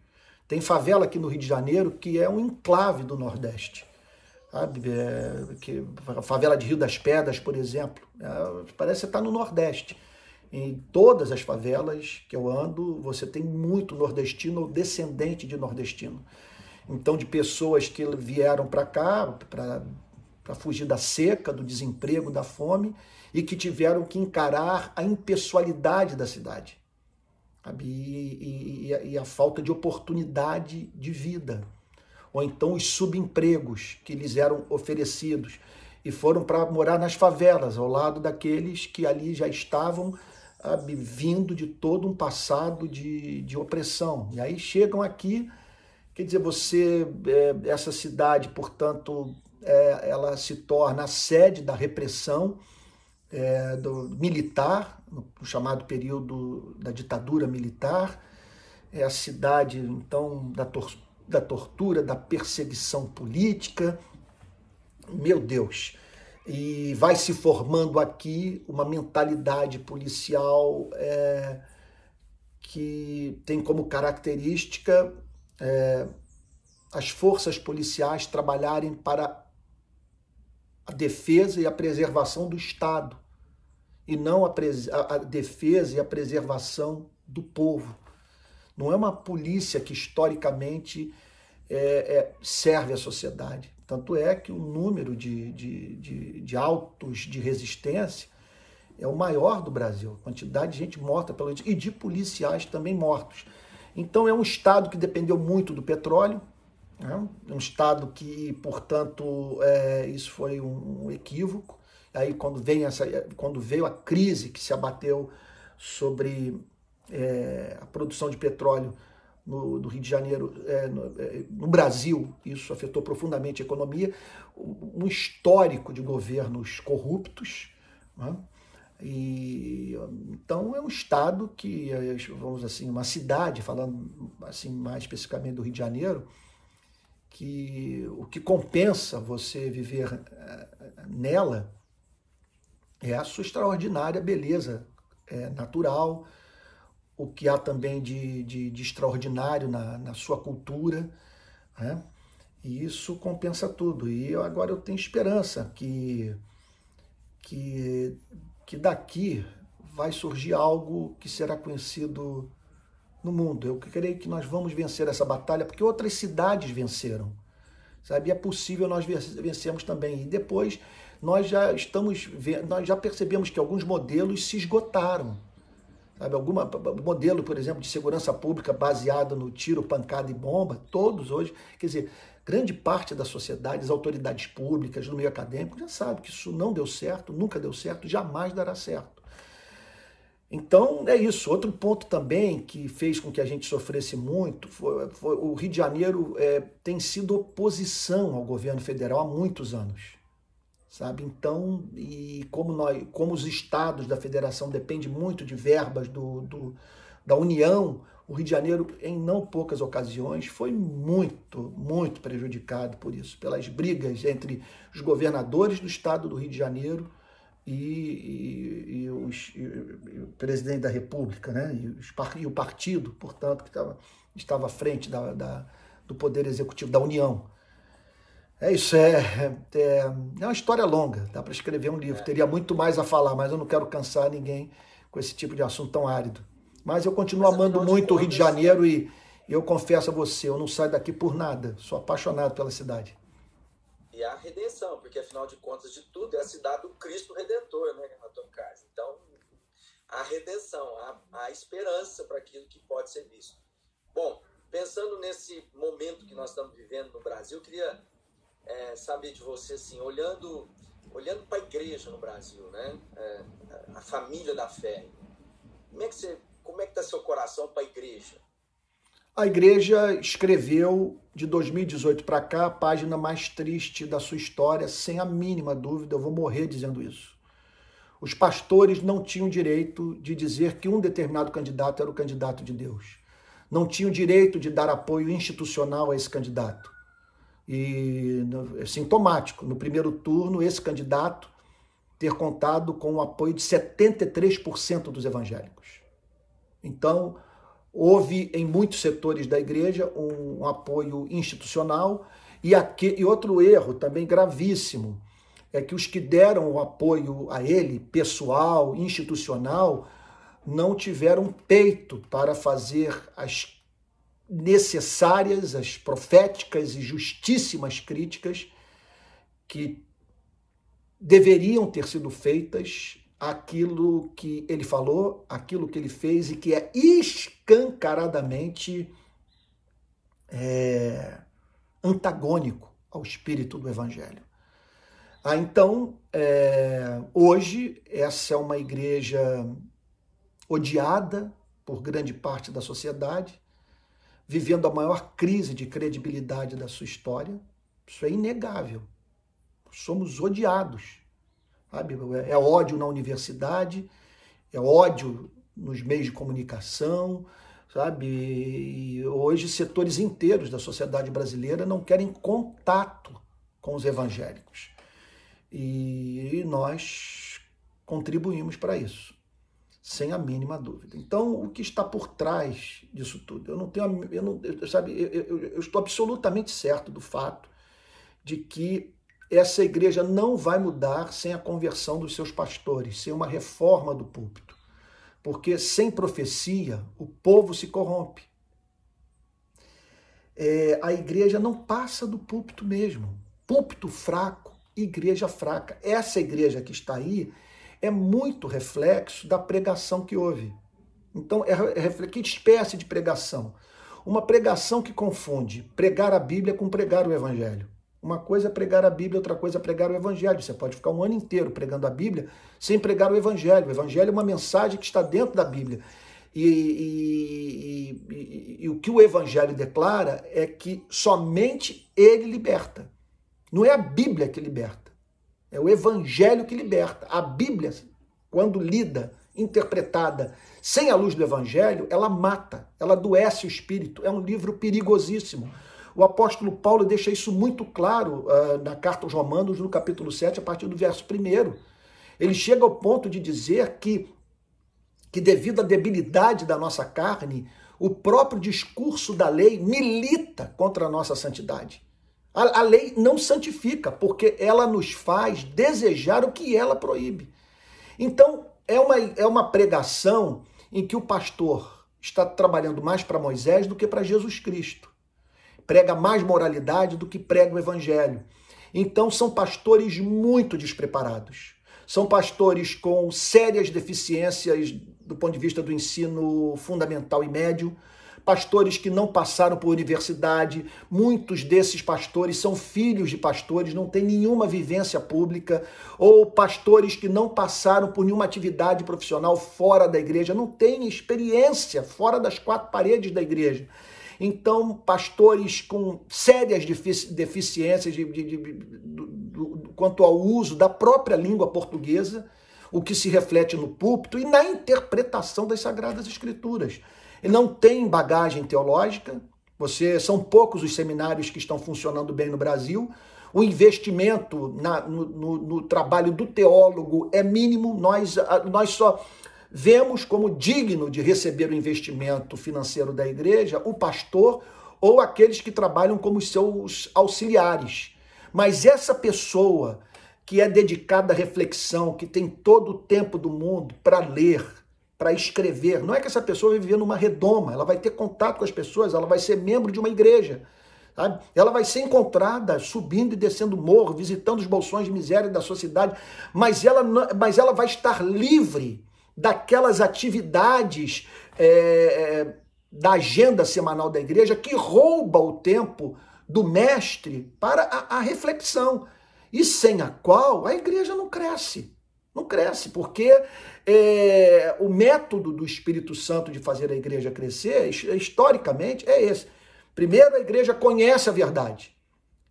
Tem favela aqui no Rio de Janeiro que é um enclave do Nordeste. Sabe? A favela de Rio das Pedras, por exemplo, parece que você está no Nordeste. Em todas as favelas que eu ando, você tem muito nordestino ou descendente de nordestino. Então, de pessoas que vieram para cá para fugir da seca, do desemprego, da fome, e que tiveram que encarar a impessoalidade da cidade, sabe? E a falta de oportunidade de vida, ou então os subempregos que lhes eram oferecidos, e foram para morar nas favelas, ao lado daqueles que ali já estavam vindo de todo um passado de opressão. E aí chegam aqui, quer dizer, essa cidade, portanto, ela se torna a sede da repressão militar, no chamado período da ditadura militar, é a cidade, então, da tortura, da perseguição política. Meu Deus! E vai se formando aqui uma mentalidade policial que tem como característica as forças policiais trabalharem para a defesa e a preservação do Estado, e não a defesa e a preservação do povo. Não é uma polícia que historicamente serve à sociedade. Tanto é que o número de autos de resistência é o maior do Brasil. A quantidade de gente morta e de policiais também mortos. Então é um Estado que dependeu muito do petróleo, é um Estado que, portanto, isso foi um equívoco. Aí quando veio a crise que se abateu sobre a produção de petróleo, no Rio de Janeiro, no Brasil, isso afetou profundamente a economia, um histórico de governos corruptos, né? Então é um estado que, vamos assim, uma cidade, falando assim mais especificamente do Rio de Janeiro, que o que compensa você viver nela é a sua extraordinária beleza natural, o que há também de extraordinário na sua cultura, né? E isso compensa tudo. E agora eu tenho esperança que daqui vai surgir algo que será conhecido no mundo. Eu creio que nós vamos vencer essa batalha, porque outras cidades venceram, sabe? E é possível nós vencermos também. E depois nós já percebemos que alguns modelos se esgotaram. Sabe, modelo, por exemplo, de segurança pública baseado no tiro, pancada e bomba, todos hoje, quer dizer, grande parte da sociedade, as autoridades públicas, no meio acadêmico, já sabe que isso não deu certo, nunca deu certo, jamais dará certo. Então, é isso. Outro ponto também que fez com que a gente sofresse muito foi o Rio de Janeiro tem sido oposição ao governo federal há muitos anos. Sabe? Então, e como os estados da federação dependem muito de verbas da União, o Rio de Janeiro, em não poucas ocasiões, foi muito, muito prejudicado por isso, pelas brigas entre os governadores do estado do Rio de Janeiro e o presidente da República, né? E o partido, portanto, que estava à frente do Poder Executivo, da União. É isso, é uma história longa, dá para escrever um livro, teria muito mais a falar, mas eu não quero cansar ninguém com esse tipo de assunto tão árido. Mas eu continuo amando muito o Rio de Janeiro e eu confesso a você, eu não saio daqui por nada, sou apaixonado pela cidade. E a redenção, porque afinal de contas de tudo é a cidade do Cristo Redentor, né, Antônio Carlos? Então, a redenção, a esperança para aquilo que pode ser visto. Bom, pensando nesse momento que nós estamos vivendo no Brasil, eu queria saber de você, assim, olhando para a igreja no Brasil, né? A família da fé. Como é que está seu coração para a igreja? A igreja escreveu, de 2018 para cá, a página mais triste da sua história, sem a mínima dúvida, eu vou morrer dizendo isso. Os pastores não tinham direito de dizer que um determinado candidato era o candidato de Deus. Não tinham direito de dar apoio institucional a esse candidato. E é sintomático, no primeiro turno, esse candidato ter contado com o apoio de 73% dos evangélicos. Então, houve em muitos setores da igreja um apoio institucional e outro erro também gravíssimo é que os que deram o apoio a ele, pessoal, institucional, não tiveram peito para fazer as necessárias, as proféticas e justíssimas críticas que deveriam ter sido feitas àquilo que ele falou, àquilo que ele fez e que é escancaradamente antagônico ao espírito do Evangelho. Então, hoje, essa é uma igreja odiada por grande parte da sociedade, vivendo a maior crise de credibilidade da sua história. Isso é inegável. Somos odiados, sabe? É ódio na universidade, é ódio nos meios de comunicação, sabe? E hoje setores inteiros da sociedade brasileira não querem contato com os evangélicos. E nós contribuímos para isso, sem a mínima dúvida. Então, o que está por trás disso tudo? Eu estou absolutamente certo do fato de que essa igreja não vai mudar sem a conversão dos seus pastores, sem uma reforma do púlpito. Porque sem profecia, o povo se corrompe. A igreja não passa do púlpito mesmo. Púlpito fraco, igreja fraca. Essa igreja que está aí é muito reflexo da pregação que houve. Então, que espécie de pregação? Uma pregação que confunde pregar a Bíblia com pregar o Evangelho. Uma coisa é pregar a Bíblia, outra coisa é pregar o Evangelho. Você pode ficar um ano inteiro pregando a Bíblia sem pregar o Evangelho. O Evangelho é uma mensagem que está dentro da Bíblia. E o que o Evangelho declara é que somente ele liberta. Não é a Bíblia que liberta, é o Evangelho que liberta. A Bíblia, quando lida, interpretada sem a luz do Evangelho, ela mata, ela adoece o espírito. É um livro perigosíssimo. O apóstolo Paulo deixa isso muito claro na carta aos Romanos, no capítulo 7, a partir do verso 1. Ele chega ao ponto de dizer que devido à debilidade da nossa carne, o próprio discurso da lei milita contra a nossa santidade. A lei não santifica, porque ela nos faz desejar o que ela proíbe. Então, é uma pregação em que o pastor está trabalhando mais para Moisés do que para Jesus Cristo. Prega mais moralidade do que prega o Evangelho. Então, são pastores muito despreparados. São pastores com sérias deficiências do ponto de vista do ensino fundamental e médio, pastores que não passaram por universidade. Muitos desses pastores são filhos de pastores, não têm nenhuma vivência pública, ou pastores que não passaram por nenhuma atividade profissional fora da igreja, não têm experiência fora das quatro paredes da igreja. Então, pastores com sérias deficiências quanto ao uso da própria língua portuguesa, o que se reflete no púlpito e na interpretação das Sagradas Escrituras. Ele não tem bagagem teológica, são poucos os seminários que estão funcionando bem no Brasil, o investimento no trabalho do teólogo é mínimo, nós só vemos como digno de receber o investimento financeiro da igreja o pastor ou aqueles que trabalham como seus auxiliares. Mas essa pessoa que é dedicada à reflexão, que tem todo o tempo do mundo para ler, para escrever, não é que essa pessoa vai viver numa redoma, ela vai ter contato com as pessoas, ela vai ser membro de uma igreja, sabe? Ela vai ser encontrada subindo e descendo morro, visitando os bolsões de miséria da sociedade, mas ela vai estar livre daquelas atividades da agenda semanal da igreja que rouba o tempo do mestre para a reflexão, e sem a qual a igreja não cresce. Não cresce, porque o método do Espírito Santo de fazer a igreja crescer, historicamente, é esse. Primeiro, a igreja conhece a verdade.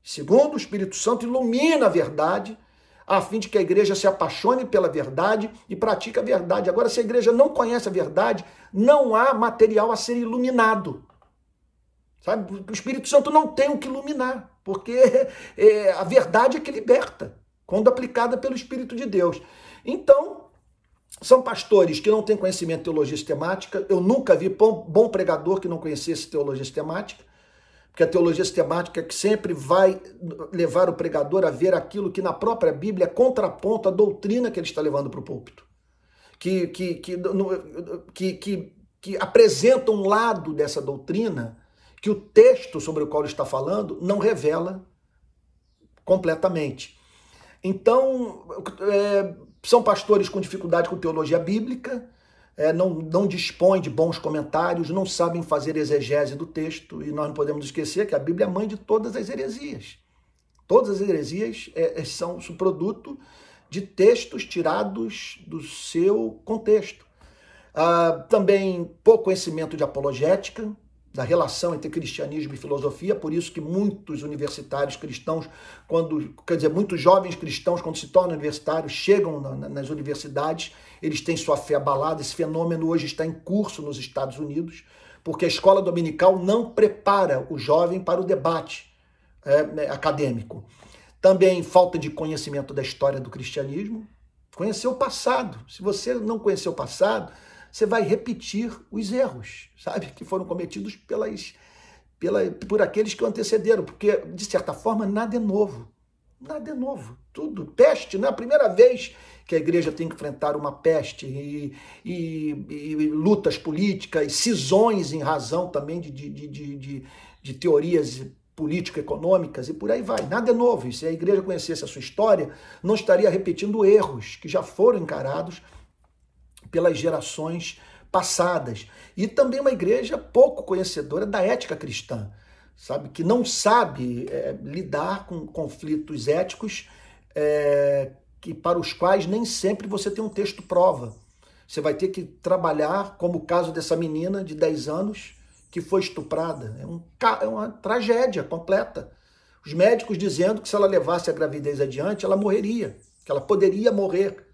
Segundo, o Espírito Santo ilumina a verdade, a fim de que a igreja se apaixone pela verdade e pratique a verdade. Agora, se a igreja não conhece a verdade, não há material a ser iluminado. Sabe? O Espírito Santo não tem o que iluminar, porque a verdade é que liberta, quando aplicada pelo Espírito de Deus. Então, são pastores que não têm conhecimento de teologia sistemática. Eu nunca vi bom pregador que não conhecesse teologia sistemática, porque a teologia sistemática é que sempre vai levar o pregador a ver aquilo que na própria Bíblia é contraponto à doutrina que ele está levando para o púlpito, que apresenta um lado dessa doutrina que o texto sobre o qual ele está falando não revela completamente. Então, são pastores com dificuldade com teologia bíblica, não dispõem de bons comentários, não sabem fazer exegese do texto, e nós não podemos esquecer que a Bíblia é a mãe de todas as heresias. Todas as heresias são produto de textos tirados do seu contexto. Também pouco conhecimento de apologética, da relação entre cristianismo e filosofia, por isso que muitos universitários cristãos, muitos jovens cristãos, quando se tornam universitários, chegam nas universidades, eles têm sua fé abalada. Esse fenômeno hoje está em curso nos Estados Unidos, porque a escola dominical não prepara o jovem para o debate acadêmico. Também falta de conhecimento da história do cristianismo, conhecer o passado. Se você não conhecer o passado, você vai repetir os erros, sabe, que foram cometidos por aqueles que o antecederam, porque, de certa forma, nada é novo. Nada é novo. Tudo. Peste, não é a primeira vez que a igreja tem que enfrentar uma peste e lutas políticas, cisões em razão também de teorias político-econômicas e por aí vai. Nada é novo. E se a igreja conhecesse a sua história, não estaria repetindo erros que já foram encarados pelas gerações passadas. E também uma igreja pouco conhecedora da ética cristã, sabe? Que não sabe lidar com conflitos éticos para os quais nem sempre você tem um texto prova. Você vai ter que trabalhar, como o caso dessa menina de 10 anos que foi estuprada. É uma tragédia completa. Os médicos dizendo que se ela levasse a gravidez adiante, ela morreria, que ela poderia morrer.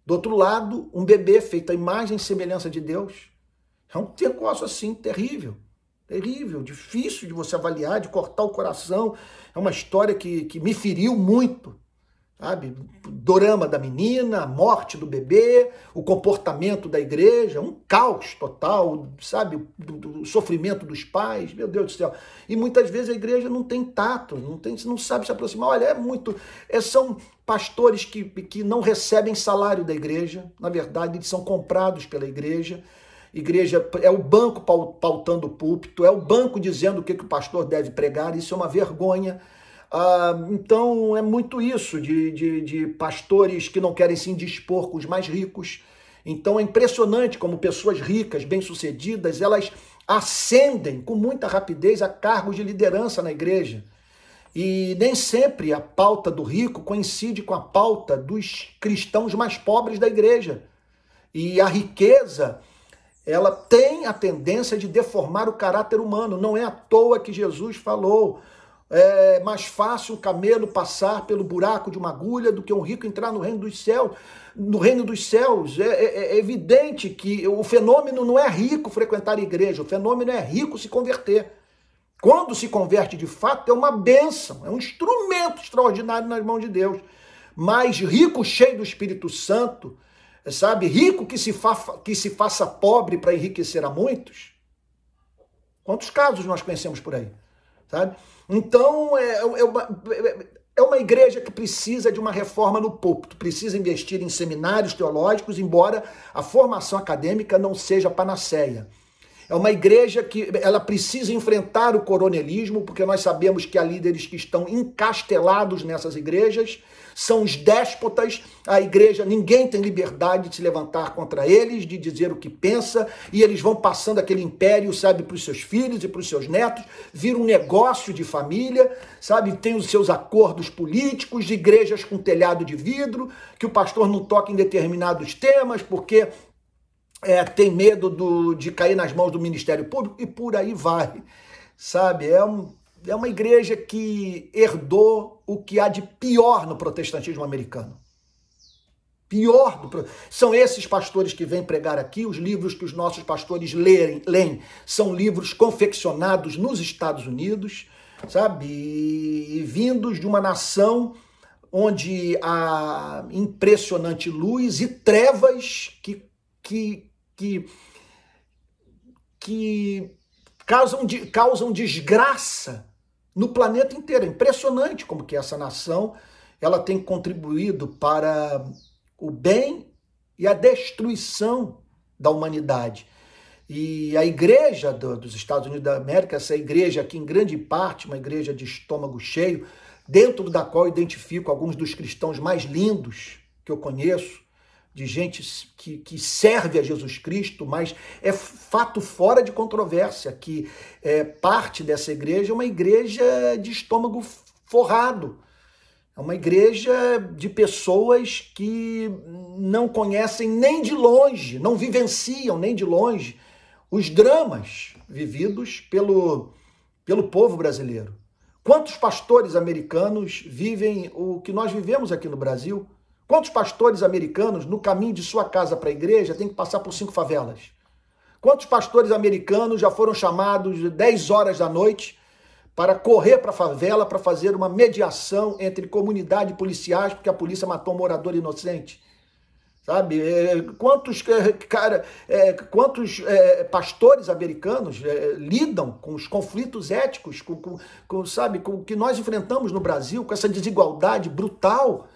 Do outro lado, um bebê feito à imagem e semelhança de Deus. É um negócio assim terrível, terrível, difícil de você avaliar, de cortar o coração. É uma história que me feriu muito, sabe? O dorama da menina, a morte do bebê, o comportamento da igreja, um caos total, sabe? O sofrimento dos pais, meu Deus do céu. E muitas vezes a igreja não tem tato, não sabe se aproximar. Olha, são pastores que não recebem salário da igreja, na verdade, eles são comprados pela igreja. Igreja é o banco pautando o púlpito, é o banco dizendo o que o pastor deve pregar, isso é uma vergonha. Então é muito isso de pastores que não querem se indispor com os mais ricos. Então é impressionante como pessoas ricas, bem-sucedidas, elas ascendem com muita rapidez a cargos de liderança na igreja. E nem sempre a pauta do rico coincide com a pauta dos cristãos mais pobres da igreja. E a riqueza, ela tem a tendência de deformar o caráter humano. Não é à toa que Jesus falou: é mais fácil um camelo passar pelo buraco de uma agulha do que um rico entrar no reino dos céus. No reino dos céus, é evidente que o fenômeno não é rico frequentar a igreja, o fenômeno é rico se converter. Quando se converte de fato, é uma bênção, é um instrumento extraordinário nas mãos de Deus. Mas rico, cheio do Espírito Santo, sabe, rico que se faça pobre para enriquecer a muitos. Quantos casos nós conhecemos por aí, sabe? Então, é uma igreja que precisa de uma reforma no púlpito, precisa investir em seminários teológicos, embora a formação acadêmica não seja panaceia. É uma igreja que ela precisa enfrentar o coronelismo, porque nós sabemos que há líderes que estão encastelados nessas igrejas, são os déspotas, a igreja, ninguém tem liberdade de se levantar contra eles, de dizer o que pensa, e eles vão passando aquele império, sabe, para os seus filhos e para os seus netos, vira um negócio de família, sabe, tem os seus acordos políticos, de igrejas com telhado de vidro, que o pastor não toca em determinados temas, porque tem medo de cair nas mãos do Ministério Público, e por aí vai, sabe? É uma igreja que herdou o que há de pior no protestantismo americano. São esses pastores que vêm pregar aqui, os livros que os nossos pastores leem são livros confeccionados nos Estados Unidos, sabe? E vindos de uma nação onde há impressionante luz e trevas que causam desgraça no planeta inteiro. É impressionante como que essa nação ela tem contribuído para o bem e a destruição da humanidade. E a igreja dos Estados Unidos da América, essa igreja aqui em grande parte, uma igreja de estômago cheio, dentro da qual eu identifico alguns dos cristãos mais lindos que eu conheço, de gente que serve a Jesus Cristo, mas é fato fora de controvérsia que parte dessa igreja é uma igreja de estômago forrado. É uma igreja de pessoas que não conhecem nem de longe, não vivenciam nem de longe os dramas vividos pelo povo brasileiro. Quantos pastores americanos vivem o que nós vivemos aqui no Brasil? Quantos pastores americanos, no caminho de sua casa para a igreja, têm que passar por 5 favelas? Quantos pastores americanos já foram chamados 10 horas da noite para correr para a favela para fazer uma mediação entre comunidade e policiais, porque a polícia matou um morador inocente? Sabe? Quantos pastores americanos lidam com os conflitos éticos, sabe, com o que nós enfrentamos no Brasil, com essa desigualdade brutal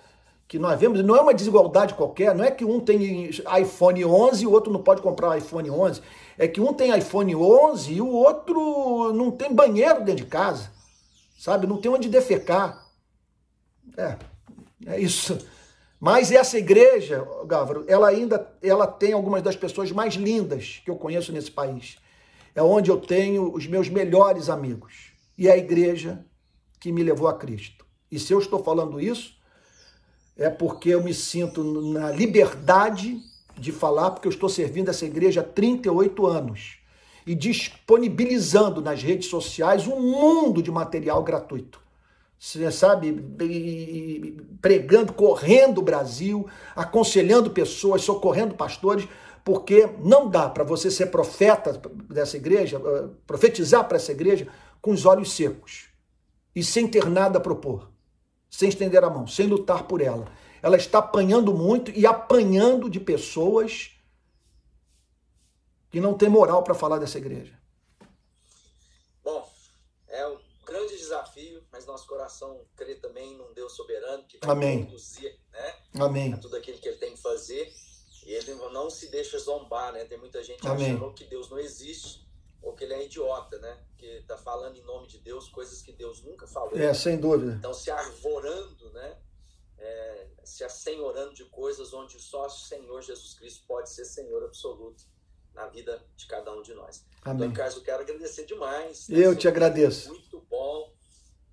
que nós vemos? Não é uma desigualdade qualquer, não é que um tem iPhone 11 e o outro não pode comprar iPhone 11. É que um tem iPhone 11 e o outro não tem banheiro dentro de casa, sabe? Não tem onde defecar. É isso. Mas essa igreja, Gávaro, ela tem algumas das pessoas mais lindas que eu conheço nesse país. É onde eu tenho os meus melhores amigos. E é a igreja que me levou a Cristo. E se eu estou falando isso, é porque eu me sinto na liberdade de falar, porque eu estou servindo essa igreja há 38 anos e disponibilizando nas redes sociais um mundo de material gratuito. Você sabe, pregando, correndo o Brasil, aconselhando pessoas, socorrendo pastores, porque não dá para você ser profeta dessa igreja, profetizar para essa igreja com os olhos secos e sem ter nada a propor, sem estender a mão, sem lutar por ela. Ela está apanhando muito e apanhando de pessoas que não têm moral para falar dessa igreja. Bom, é um grande desafio, mas nosso coração crê também num Deus soberano que vai Amém. conduzir, né, Amém. a tudo aquilo que ele tem que fazer. E ele não se deixa zombar, né? Tem muita gente Amém. achando que Deus não existe ou que ele é idiota, né? Que está falando em nome de Deus coisas que Deus nunca falou. Sem dúvida. Então se arvorando, né? Se assenhorando de coisas onde só o Senhor Jesus Cristo pode ser Senhor absoluto na vida de cada um de nós. Amém. Então, Carlos, eu quero agradecer demais. Eu te agradeço. Muito bom.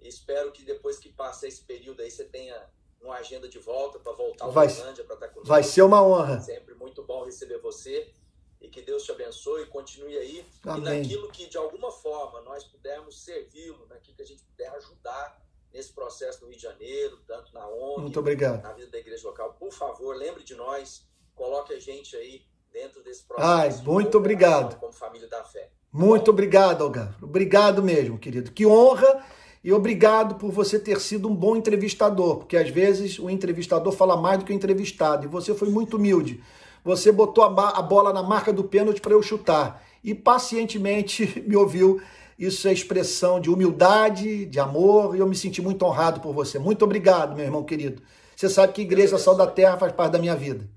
Espero que depois que passa esse período aí, você tenha uma agenda de volta para voltar ao Uberlândia para estar conosco. Vai ser uma honra. Sempre muito bom receber você e que Deus te abençoe e continue aí. Amém. E naquilo que de alguma forma nós pudermos servi-lo, naquilo que a gente puder ajudar nesse processo no Rio de Janeiro, tanto na ONG, muito obrigado, na vida da igreja local. Por favor, lembre de nós, coloque a gente aí dentro desse processo. Muito obrigado. Como família da fé. Muito obrigado, Algarve. Obrigado mesmo, querido. Que honra e obrigado por você ter sido um bom entrevistador, porque às vezes o entrevistador fala mais do que o entrevistado e você foi muito humilde. Você botou a bola na marca do pênalti para eu chutar e pacientemente me ouviu. Isso é expressão de humildade, de amor, e eu me senti muito honrado por você. Muito obrigado, meu irmão querido. Você sabe que a Igreja Sal da Terra faz parte da minha vida.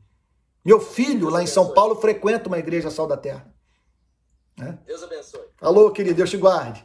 Meu filho, lá em São Paulo, frequenta uma Igreja Sal da Terra. Deus abençoe. Alô, querido, Deus te guarde.